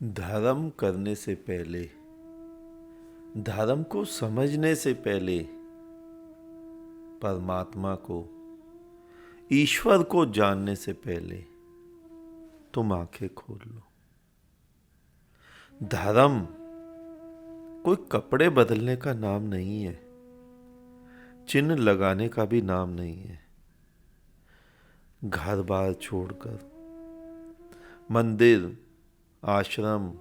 धर्म करने से पहले, धर्म को समझने से पहले परमात्मा को, ईश्वर को जानने से पहले तुम आंखें खोल लो। धर्म कोई कपड़े बदलने का नाम नहीं है, चिन्ह लगाने का भी नाम नहीं है, घर बार छोड़कर मंदिर, आश्रम,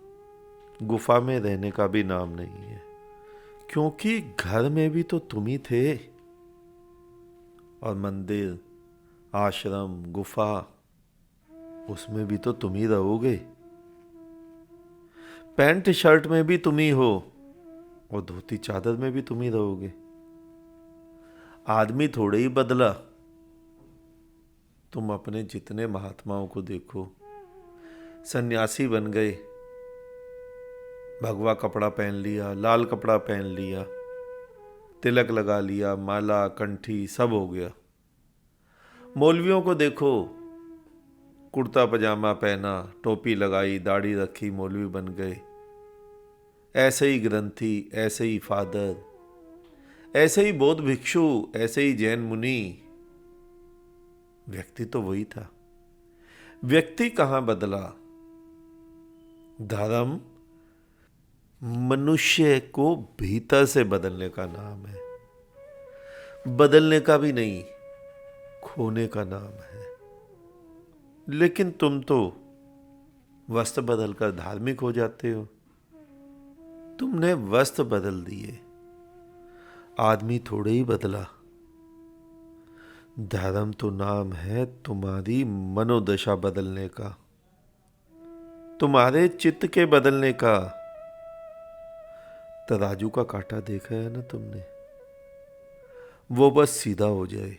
गुफा में रहने का भी नाम नहीं है, क्योंकि घर में भी तो तुम ही थे और मंदिर, आश्रम, गुफा, उसमें भी तो तुम ही रहोगे। पैंट शर्ट में भी तुम ही हो और धोती चादर में भी तुम ही रहोगे। आदमी थोड़े ही बदला। तुम अपने जितने महात्माओं को देखो, सन्यासी बन गए, भगवा कपड़ा पहन लिया, लाल कपड़ा पहन लिया, तिलक लगा लिया, माला, कंठी, सब हो गया। मौलवियों को देखो, कुर्ता पजामा पहना, टोपी लगाई, दाढ़ी रखी, मौलवी बन गए। ऐसे ही ग्रंथी, ऐसे ही फादर, ऐसे ही बौद्ध भिक्षु, ऐसे ही जैन मुनि। व्यक्ति तो वही था। व्यक्ति कहां बदला? धर्म मनुष्य को भीतर से बदलने का नाम है, बदलने का भी नहीं, खोने का नाम है। लेकिन तुम तो वस्त्र बदलकर धार्मिक हो जाते हो। तुमने वस्त्र बदल दिए, आदमी थोड़े ही बदला। धर्म तो नाम है तुम्हारी मनोदशा बदलने का, तुम्हारे चित्त के बदलने का। तराजू का कांटा देखा है ना तुमने? वो बस सीधा हो जाए,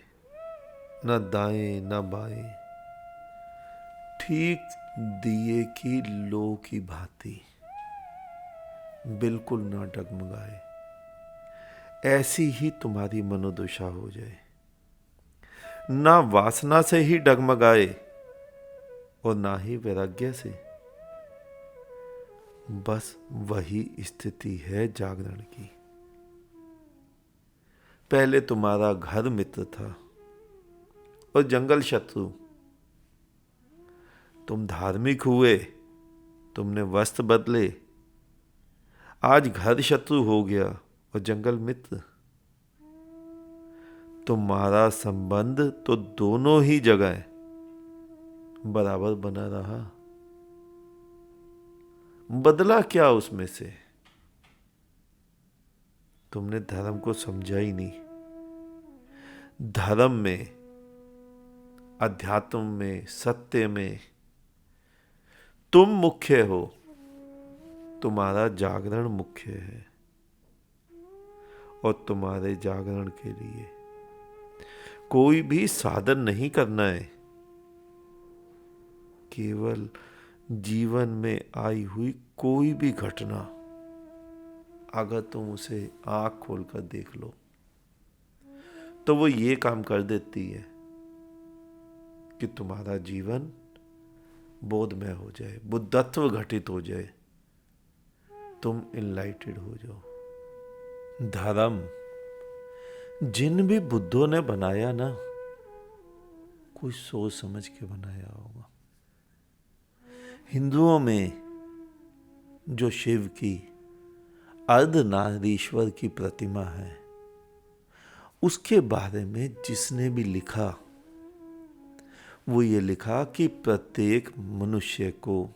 ना दाएं ना बाएं, ठीक दिए की लो की भांति, बिल्कुल ना डगमगाए। ऐसी ही तुम्हारी मनोदशा हो जाए, ना वासना से ही डगमगाए और ना ही वैराग्य से। बस वही स्थिति है जागरण की। पहले तुम्हारा घर मित्र था और जंगल शत्रु। तुम धार्मिक हुए, तुमने वस्त्र बदले, आज घर शत्रु हो गया और जंगल मित्र। तुम्हारा संबंध तो दोनों ही जगह बराबर बना रहा। बदला क्या उसमें से? तुमने धर्म को समझा ही नहीं। धर्म में, अध्यात्म में, सत्य में तुम मुख्य हो, तुम्हारा जागरण मुख्य है। और तुम्हारे जागरण के लिए कोई भी साधन नहीं करना है। केवल जीवन में आई हुई कोई भी घटना, अगर तुम उसे आंख खोलकर देख लो तो वो ये काम कर देती है कि तुम्हारा जीवन बोधमय हो जाए, बुद्धत्व घटित हो जाए, तुम इनलाइटेड हो जाओ। धर्म जिन भी बुद्धों ने बनाया ना, कोई सोच समझ के बनाया होगा। हिंदुओं में जो शिव की अर्धनारीश्वर की प्रतिमा है, उसके बारे में जिसने भी लिखा, वो ये लिखा कि प्रत्येक मनुष्य को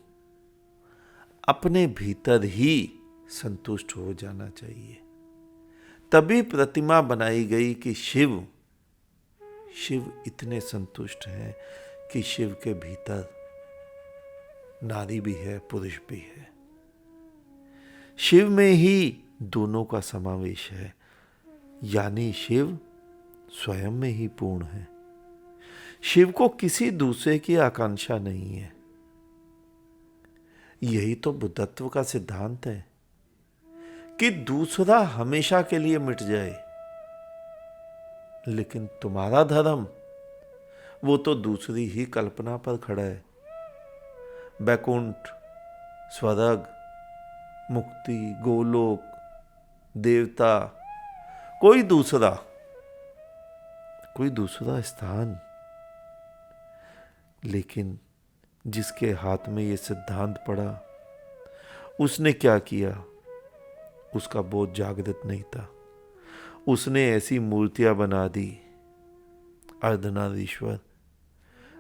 अपने भीतर ही संतुष्ट हो जाना चाहिए। तभी प्रतिमा बनाई गई कि शिव इतने संतुष्ट हैं कि शिव के भीतर नारी भी है, पुरुष भी है। शिव में ही दोनों का समावेश है, यानी शिव स्वयं में ही पूर्ण है। शिव को किसी दूसरे की आकांक्षा नहीं है। यही तो बुद्धत्व का सिद्धांत है कि दूसरा हमेशा के लिए मिट जाए। लेकिन तुम्हारा धर्म, वो तो दूसरी ही कल्पना पर खड़ा है। बैकुंठ, स्वर्ग, मुक्ति, गोलोक, देवता, कोई दूसरा स्थान। लेकिन जिसके हाथ में ये सिद्धांत पड़ा, उसने क्या किया? उसका बोध जागृत नहीं था। उसने ऐसी मूर्तियां बना दी, अर्धनारीश्वर,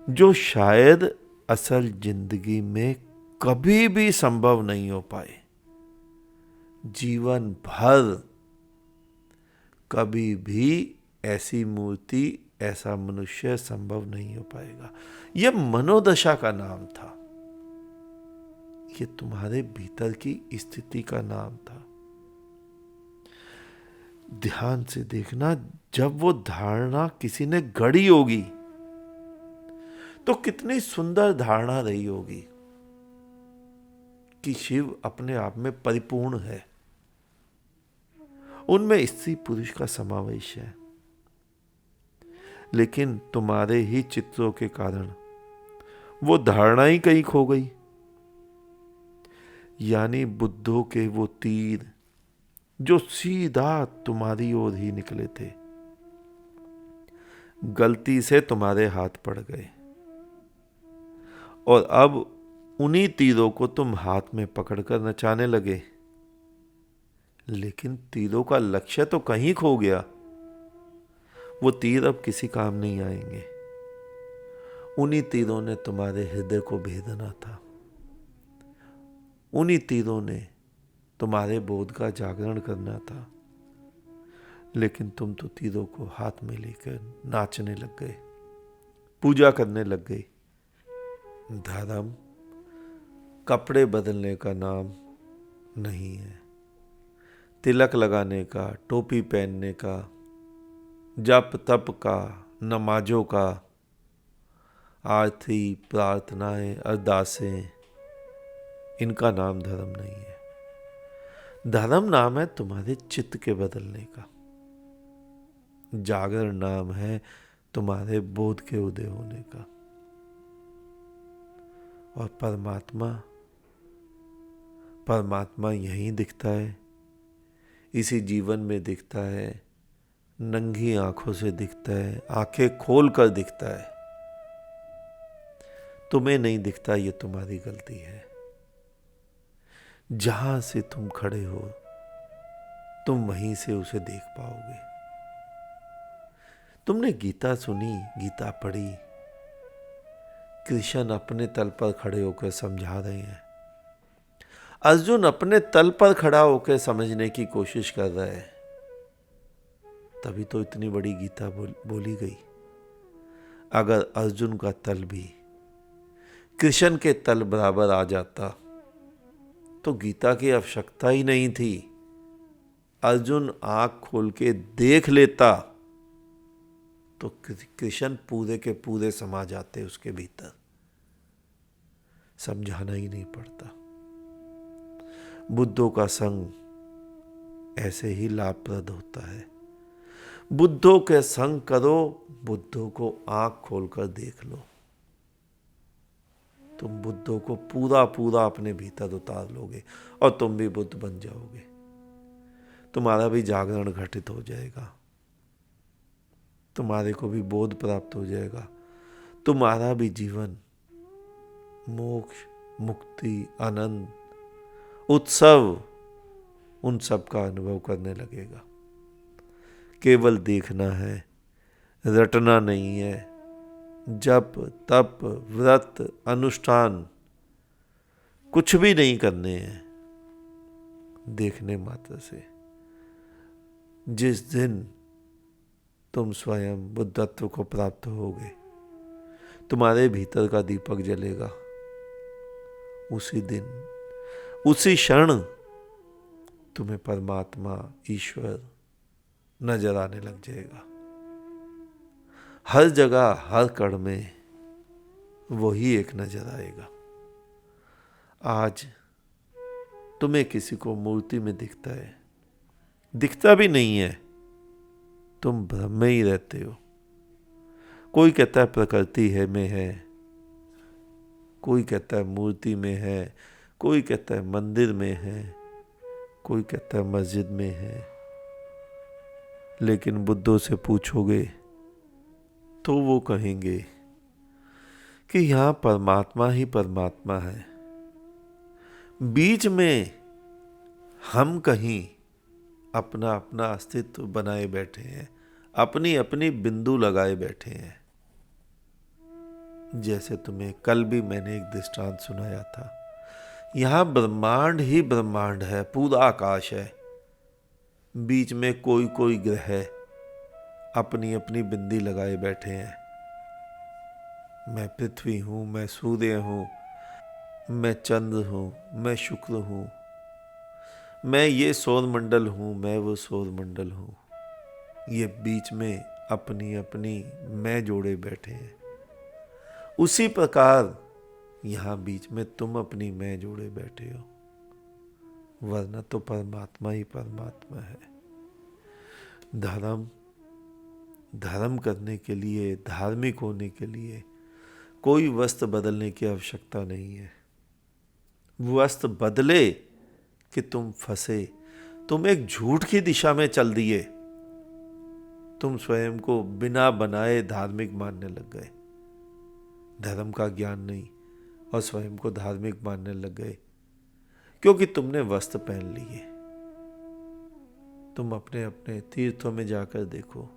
जो शायद असल जिंदगी में कभी भी संभव नहीं हो पाए। जीवन भर कभी भी ऐसी मूर्ति, ऐसा मनुष्य संभव नहीं हो पाएगा। यह मनोदशा का नाम था। ये तुम्हारे भीतर की स्थिति का नाम था। ध्यान से देखना, जब वो धारणा किसी ने गढ़ी होगी तो कितनी सुंदर धारणा रही होगी कि शिव अपने आप में परिपूर्ण है, उनमें स्त्री पुरुष का समावेश है। लेकिन तुम्हारे ही चित्रों के कारण वो धारणा ही कहीं खो गई। यानी बुद्धों के वो तीर जो सीधा तुम्हारी ओर ही निकले थे, गलती से तुम्हारे हाथ पड़ गए, और अब उन्हीं तीरों को तुम हाथ में पकड़कर नचाने लगे। लेकिन तीरों का लक्ष्य तो कहीं खो गया। वो तीर अब किसी काम नहीं आएंगे। उन्हीं तीरों ने तुम्हारे हृदय को भेदना था। उन्हीं तीरों ने तुम्हारे बोध का जागरण करना था। लेकिन तुम तो तीरों को हाथ में लेकर नाचने लग गए, पूजा करने लग गए। धर्म कपड़े बदलने का नाम नहीं है, तिलक लगाने का, टोपी पहनने का, जप तप का, नमाजों का, आरती, प्रार्थनाएं, अरदासें, इनका नाम धर्म नहीं है। धर्म नाम है तुम्हारे चित्त के बदलने का। जागरण नाम है तुम्हारे बोध के उदय होने का। और परमात्मा यहीं दिखता है, इसी जीवन में दिखता है, नंगी आंखों से दिखता है, आंखें खोल कर दिखता है। तुम्हें नहीं दिखता, ये तुम्हारी गलती है। जहां से तुम खड़े हो, तुम वहीं से उसे देख पाओगे। तुमने गीता सुनी, गीता पढ़ी, कृष्ण अपने तल पर खड़े होकर समझा रहे हैं, अर्जुन अपने तल पर खड़ा होकर समझने की कोशिश कर रहा है। तभी तो इतनी बड़ी गीता बोली गई। अगर अर्जुन का तल भी कृष्ण के तल बराबर आ जाता तो गीता की आवश्यकता ही नहीं थी। अर्जुन आंख खोल के देख लेता तो कृष्ण पूरे के पूरे समा जाते उसके भीतर। समझाना ही नहीं पड़ता। बुद्धों का संग ऐसे ही लाभप्रद होता है। बुद्धों के संग करो, बुद्धों को आंख खोलकर देख लो, तुम बुद्धों को पूरा पूरा अपने भीतर उतार लोगे और तुम भी बुद्ध बन जाओगे। तुम्हारा भी जागरण घटित हो जाएगा, तुम्हारे को भी बोध प्राप्त हो जाएगा, तुम्हारा भी जीवन मोक्ष, मुक्ति, आनंद, उत्सव, उन सब का अनुभव करने लगेगा। केवल देखना है, रटना नहीं है। जप तप व्रत अनुष्ठान कुछ भी नहीं करने हैं, देखने मात्र से। जिस दिन तुम स्वयं बुद्धत्व को प्राप्त होगे, तुम्हारे भीतर का दीपक जलेगा। उसी दिन, उसी क्षण तुम्हें परमात्मा, ईश्वर नजर आने लग जाएगा। हर जगह, हर कण में वही एक नजर आएगा। आज तुम्हें किसी को मूर्ति में दिखता है, दिखता भी नहीं है, तुम भ्रम में ही रहते हो। कोई कहता है प्रकृति है में है, कोई कहता है मूर्ति में है, कोई कहता है मंदिर में है, कोई कहता है मस्जिद में है, लेकिन बुद्धों से पूछोगे तो वो कहेंगे कि यहाँ परमात्मा ही परमात्मा है। बीच में हम कहीं अपना अपना अस्तित्व बनाए बैठे हैं, अपनी अपनी बिंदु लगाए बैठे हैं। जैसे तुम्हें कल भी मैंने एक दृष्टांत सुनाया था, यहाँ ब्रह्मांड ही ब्रह्मांड है, पूरा आकाश है, बीच में कोई कोई ग्रह अपनी अपनी बिंदी लगाए बैठे हैं। मैं पृथ्वी हूं, मैं सूर्य हूं, मैं चंद्र हूं, मैं शुक्र हूं, मैं ये सौर मंडल हूं, मैं वो सौर मंडल हूं। ये बीच में अपनी अपनी मैं जोड़े बैठे हैं। उसी प्रकार यहां बीच में तुम अपनी मैं जोड़े बैठे हो, वरना तो परमात्मा ही परमात्मा है। धर्म करने के लिए, धार्मिक होने के लिए कोई वस्त्र बदलने की आवश्यकता नहीं है। वस्त्र बदले कि तुम फंसे, तुम एक झूठ की दिशा में चल दिए, तुम स्वयं को बिना बनाए धार्मिक मानने लग गए, धर्म का ज्ञान नहीं, और स्वयं को धार्मिक मानने लग गए क्योंकि तुमने वस्त्र पहन लिए। तुम अपने अपने तीर्थों में जाकर देखो,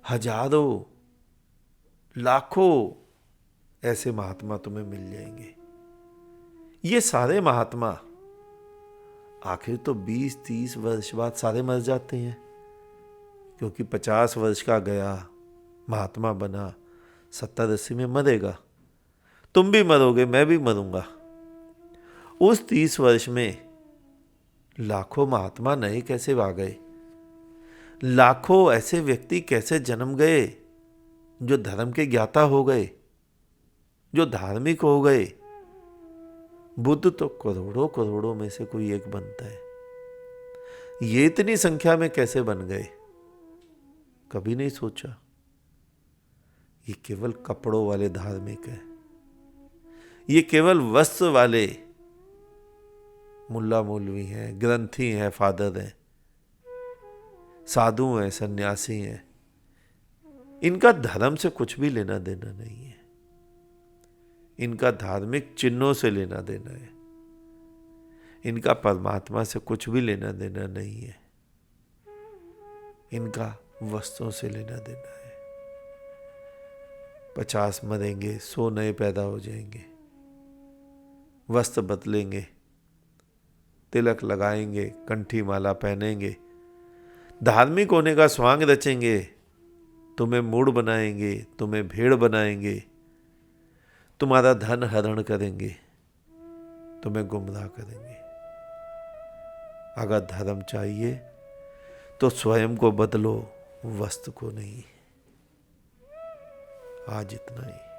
हजारों लाखों ऐसे महात्मा तुम्हें मिल जाएंगे। ये सारे महात्मा आखिर तो 20-30 वर्ष बाद सारे मर जाते हैं, क्योंकि 50 वर्ष का गया महात्मा बना, 70-80 में मरेगा। तुम भी मरोगे, मैं भी मरूंगा। उस 30 वर्ष में लाखों महात्मा नए कैसे आ गए, लाखों ऐसे व्यक्ति कैसे जन्म गए जो धर्म के ज्ञाता हो गए, जो धार्मिक हो गए। बुद्ध तो करोड़ों करोड़ों में से कोई एक बनता है, ये इतनी संख्या में कैसे बन गए, कभी नहीं सोचा। ये केवल कपड़ों वाले धार्मिक हैं, ये केवल वस्त्र वाले मुल्ला मौलवी हैं, ग्रंथी हैं, फादर हैं, साधु हैं, सन्यासी हैं। इनका धर्म से कुछ भी लेना देना नहीं है, इनका धार्मिक चिन्हों से लेना देना है, इनका परमात्मा से कुछ भी लेना देना नहीं है, इनका वस्त्रों से लेना देना है। 50 मरेंगे, 100 नए पैदा हो जाएंगे, वस्त्र बदलेंगे, तिलक लगाएंगे, कंठी माला पहनेंगे, धार्मिक होने का स्वांग रचेंगे, तुम्हें मूढ़ बनाएंगे, तुम्हें भेड़ बनाएंगे, तुम्हारा धन हरण करेंगे, तुम्हें गुमराह करेंगे। अगर धर्म चाहिए तो स्वयं को बदलो, वस्त्र को नहीं। आज इतना ही।